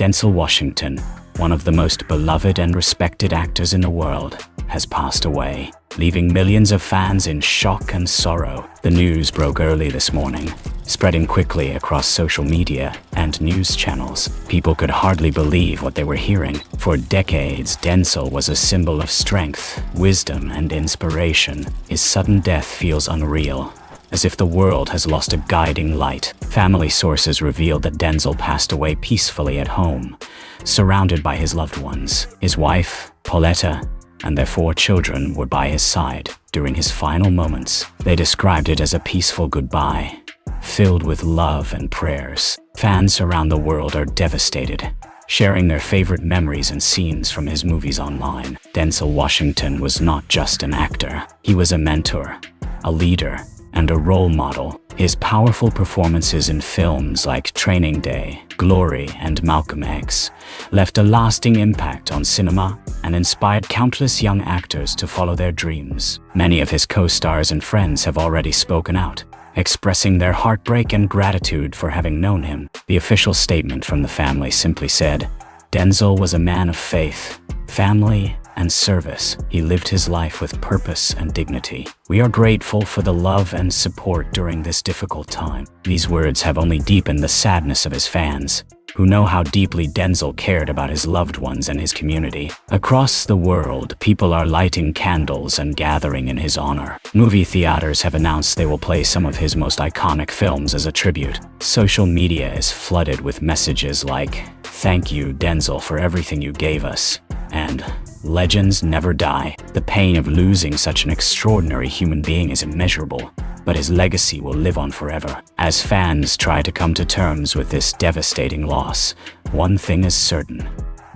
Denzel Washington, one of the most beloved and respected actors in the world, has passed away, leaving millions of fans in shock and sorrow. The news broke early this morning, spreading quickly across social media and news channels. People could hardly believe what they were hearing. For decades, Denzel was a symbol of strength, wisdom, and inspiration. His sudden death feels unreal, as if the world has lost a guiding light. Family sources revealed that Denzel passed away peacefully at home, surrounded by his loved ones. His wife, Pauletta, and their 4 children were by his side during his final moments. They described it as a peaceful goodbye, filled with love and prayers. Fans around the world are devastated, sharing their favorite memories and scenes from his movies online. Denzel Washington was not just an actor. He was a mentor, a leader, and a role model. His powerful performances in films like Training Day, Glory, and Malcolm X left a lasting impact on cinema and inspired countless young actors to follow their dreams. Many of his co-stars and friends have already spoken out, expressing their heartbreak and gratitude for having known him. The official statement from the family simply said, "Denzel was a man of faith, family, and service. He lived his life with purpose and dignity. We are grateful for the love and support during this difficult time." These words have only deepened the sadness of his fans, who know how deeply Denzel cared about his loved ones and his community. Across the world, people are lighting candles and gathering in his honor. Movie theaters have announced they will play some of his most iconic films as a tribute. Social media is flooded with messages like, "Thank you, Denzel, for everything you gave us," and "Legends never die." The pain of losing such an extraordinary human being is immeasurable, but his legacy will live on forever. As fans try to come to terms with this devastating loss, one thing is certain: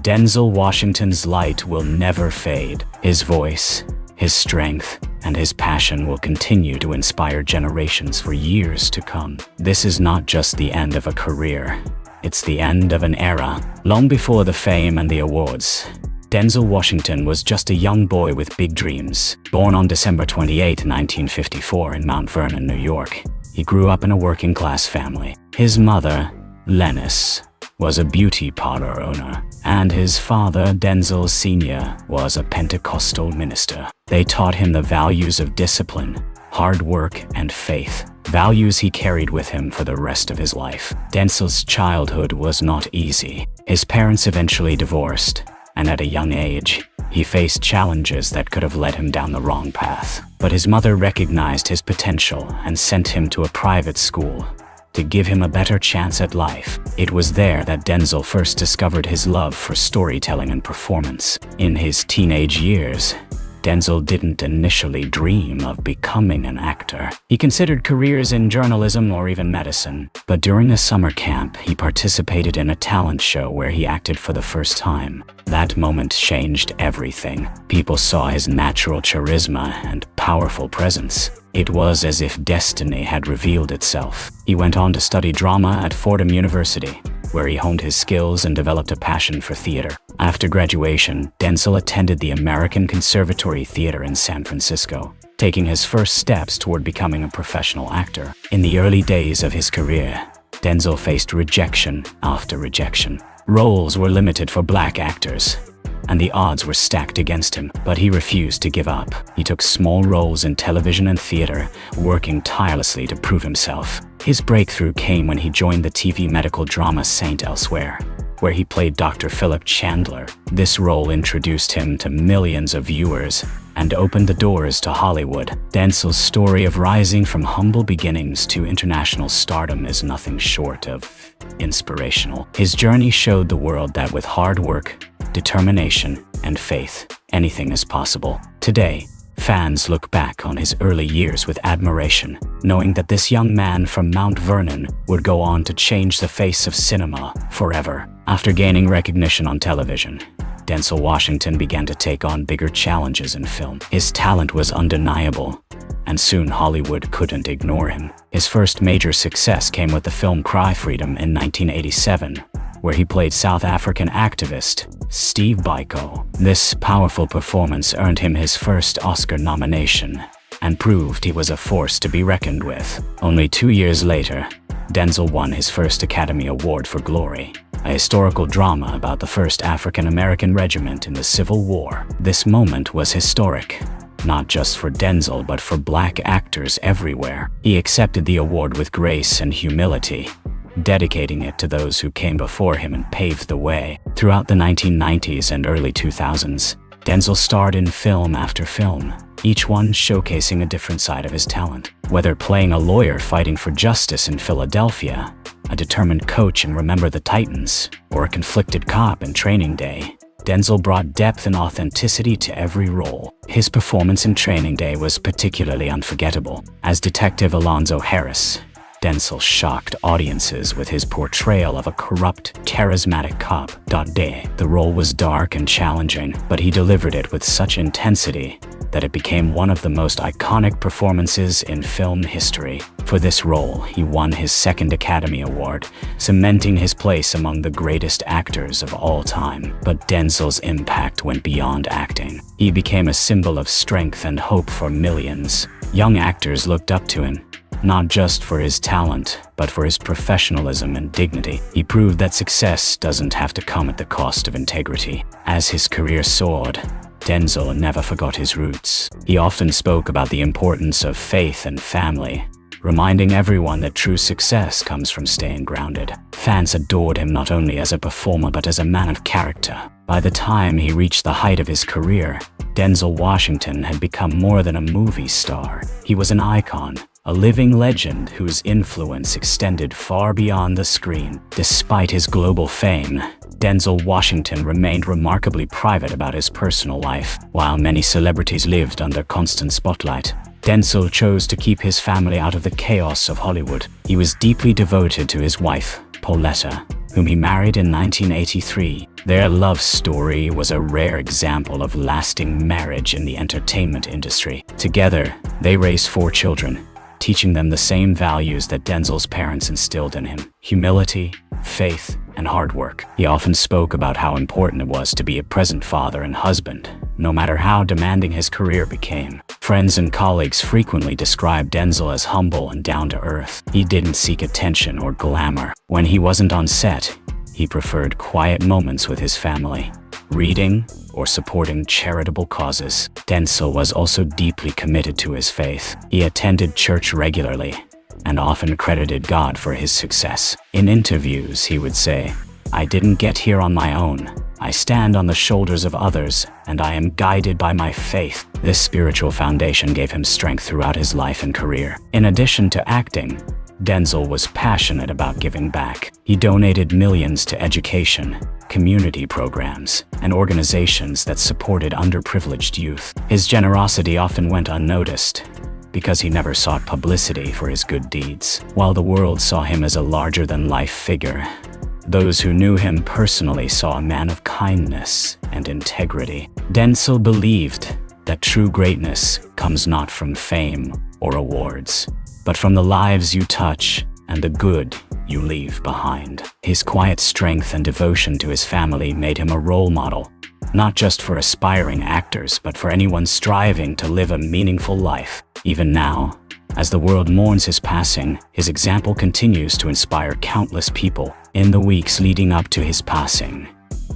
Denzel Washington's light will never fade. His voice, his strength, and his passion will continue to inspire generations for years to come. This is not just the end of a career, it's the end of an era. Long before the fame and the awards, Denzel Washington was just a young boy with big dreams. Born on December 28, 1954 in Mount Vernon, New York, he grew up in a working-class family. His mother, Lennis, was a beauty parlor owner, and his father, Denzel Sr., was a Pentecostal minister. They taught him the values of discipline, hard work, and faith, values he carried with him for the rest of his life. Denzel's childhood was not easy. His parents eventually divorced, and at a young age, he faced challenges that could have led him down the wrong path. But his mother recognized his potential and sent him to a private school to give him a better chance at life. It was there that Denzel first discovered his love for storytelling and performance. In his teenage years, Denzel didn't initially dream of becoming an actor. He considered careers in journalism or even medicine. But during a summer camp, he participated in a talent show where he acted for the first time. That moment changed everything. People saw his natural charisma and powerful presence. It was as if destiny had revealed itself. He went on to study drama at Fordham University, where he honed his skills and developed a passion for theater. After graduation, Denzel attended the American Conservatory Theater in San Francisco, taking his first steps toward becoming a professional actor. In the early days of his career, Denzel faced rejection after rejection. Roles were limited for black actors, and the odds were stacked against him, but he refused to give up. He took small roles in television and theater, working tirelessly to prove himself. His breakthrough came when he joined the TV medical drama Saint Elsewhere, where he played Dr. Philip Chandler. This role introduced him to millions of viewers and opened the doors to Hollywood. Denzel's story of rising from humble beginnings to international stardom is nothing short of inspirational. His journey showed the world that with hard work, determination, and faith, anything is possible. Today, fans look back on his early years with admiration, knowing that this young man from Mount Vernon would go on to change the face of cinema forever. After gaining recognition on television, Denzel Washington began to take on bigger challenges in film. His talent was undeniable, and soon Hollywood couldn't ignore him. His first major success came with the film Cry Freedom in 1987, where he played South African activist Steve Biko. This powerful performance earned him his first Oscar nomination and proved he was a force to be reckoned with. Only 2 years later, Denzel won his first Academy Award for Glory, a historical drama about the first African-American regiment in the Civil War. This moment was historic, not just for Denzel but for black actors everywhere. He accepted the award with grace and humility, dedicating it to those who came before him and paved the way. Throughout the 1990s and early 2000s, Denzel starred in film after film, each one showcasing a different side of his talent. Whether playing a lawyer fighting for justice in Philadelphia, a determined coach in Remember the Titans, or a conflicted cop in Training Day, Denzel brought depth and authenticity to every role. His performance in Training Day was particularly unforgettable. As Detective Alonzo Harris, Denzel shocked audiences with his portrayal of a corrupt, charismatic cop. The role was dark and challenging, but he delivered it with such intensity that it became one of the most iconic performances in film history. For this role, he won his second Academy Award, cementing his place among the greatest actors of all time. But Denzel's impact went beyond acting. He became a symbol of strength and hope for millions. Young actors looked up to him, not just for his talent, but for his professionalism and dignity. He proved that success doesn't have to come at the cost of integrity. As his career soared, Denzel never forgot his roots. He often spoke about the importance of faith and family, reminding everyone that true success comes from staying grounded. Fans adored him not only as a performer but as a man of character. By the time he reached the height of his career, Denzel Washington had become more than a movie star. He was an icon, a living legend whose influence extended far beyond the screen. Despite his global fame, Denzel Washington remained remarkably private about his personal life. While many celebrities lived under constant spotlight, Denzel chose to keep his family out of the chaos of Hollywood. He was deeply devoted to his wife, Pauletta, whom he married in 1983. Their love story was a rare example of lasting marriage in the entertainment industry. Together, they raised 4 children, teaching them the same values that Denzel's parents instilled in him: humility, faith, and hard work. He often spoke about how important it was to be a present father and husband, no matter how demanding his career became. Friends and colleagues frequently described Denzel as humble and down-to-earth. He didn't seek attention or glamour. When he wasn't on set, he preferred quiet moments with his family, reading, or supporting charitable causes. Denzel was also deeply committed to his faith. He attended church regularly and often credited God for his success. In interviews, he would say, "I didn't get here on my own. I stand on the shoulders of others, and I am guided by my faith." This spiritual foundation gave him strength throughout his life and career. In addition to acting, Denzel was passionate about giving back. He donated millions to education, community programs, and organizations that supported underprivileged youth. His generosity often went unnoticed because he never sought publicity for his good deeds. While the world saw him as a larger-than-life figure, those who knew him personally saw a man of kindness and integrity. Denzel believed that true greatness comes not from fame or awards, but from the lives you touch and the good you leave behind. His quiet strength and devotion to his family made him a role model, not just for aspiring actors, but for anyone striving to live a meaningful life. Even now, as the world mourns his passing, his example continues to inspire countless people. In the weeks leading up to his passing,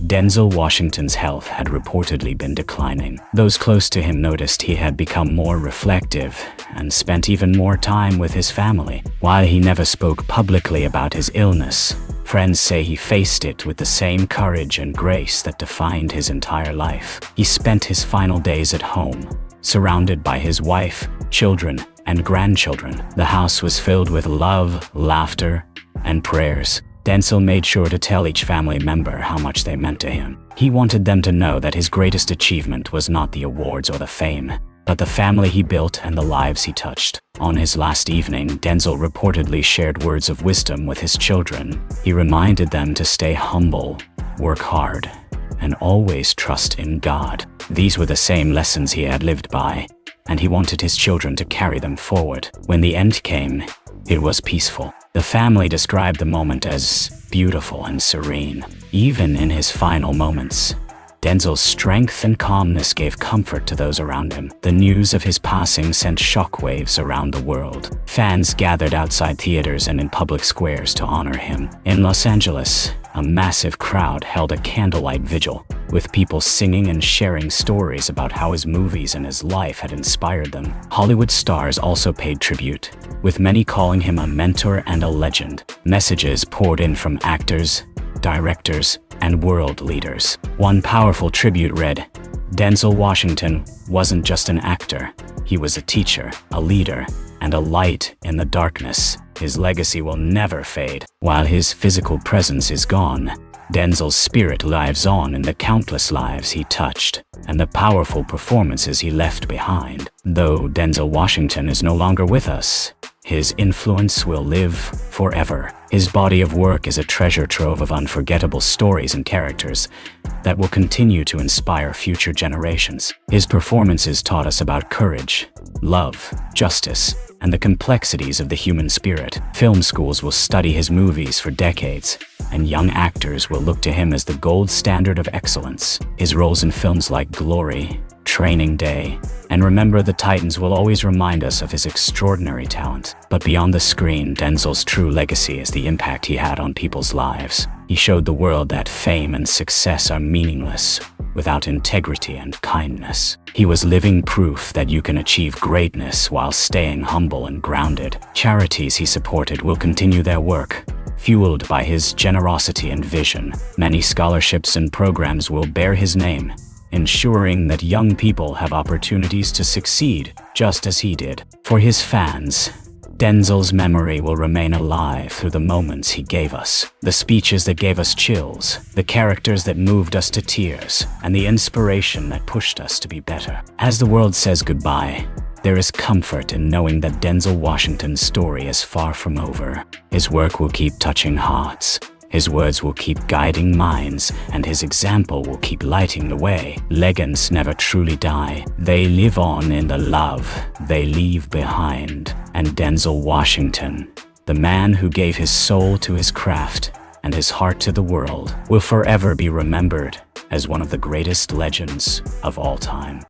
Denzel Washington's health had reportedly been declining. Those close to him noticed he had become more reflective and spent even more time with his family. While he never spoke publicly about his illness, friends say he faced it with the same courage and grace that defined his entire life. He spent his final days at home, surrounded by his wife, children, and grandchildren. The house was filled with love, laughter, and prayers. Denzel made sure to tell each family member how much they meant to him. He wanted them to know that his greatest achievement was not the awards or the fame, but the family he built and the lives he touched. On his last evening, Denzel reportedly shared words of wisdom with his children. He reminded them to stay humble, work hard, and always trust in God. These were the same lessons he had lived by, and he wanted his children to carry them forward. When the end came, it was peaceful. The family described the moment as beautiful and serene. Even in his final moments, Denzel's strength and calmness gave comfort to those around him. The news of his passing sent shockwaves around the world. Fans gathered outside theaters and in public squares to honor him. In Los Angeles, a massive crowd held a candlelight vigil, with people singing and sharing stories about how his movies and his life had inspired them. Hollywood stars also paid tribute, with many calling him a mentor and a legend. Messages poured in from actors, directors, and world leaders. One powerful tribute read, "Denzel Washington wasn't just an actor. He was a teacher, a leader, and a light in the darkness. His legacy will never fade. While his physical presence is gone, Denzel's spirit lives on in the countless lives he touched and the powerful performances he left behind. Though Denzel Washington is no longer with us, his influence will live forever. His body of work is a treasure trove of unforgettable stories and characters that will continue to inspire future generations. His performances taught us about courage, love, justice, and the complexities of the human spirit. Film schools will study his movies for decades, and young actors will look to him as the gold standard of excellence. His roles in films like Glory, Training Day, and Remember the Titans will always remind us of his extraordinary talent. But beyond the screen, Denzel's true legacy is the impact he had on people's lives. He showed the world that fame and success are meaningless without integrity and kindness. He was living proof that you can achieve greatness while staying humble and grounded. Charities he supported will continue their work, fueled by his generosity and vision. Many scholarships and programs will bear his name, ensuring that young people have opportunities to succeed just as he did. For his fans, Denzel's memory will remain alive through the moments he gave us, the speeches that gave us chills, the characters that moved us to tears, and the inspiration that pushed us to be better. As the world says goodbye, there is comfort in knowing that Denzel Washington's story is far from over. His work will keep touching hearts, his words will keep guiding minds, and his example will keep lighting the way. Legends never truly die. They live on in the love they leave behind. And Denzel Washington, the man who gave his soul to his craft and his heart to the world, will forever be remembered as one of the greatest legends of all time.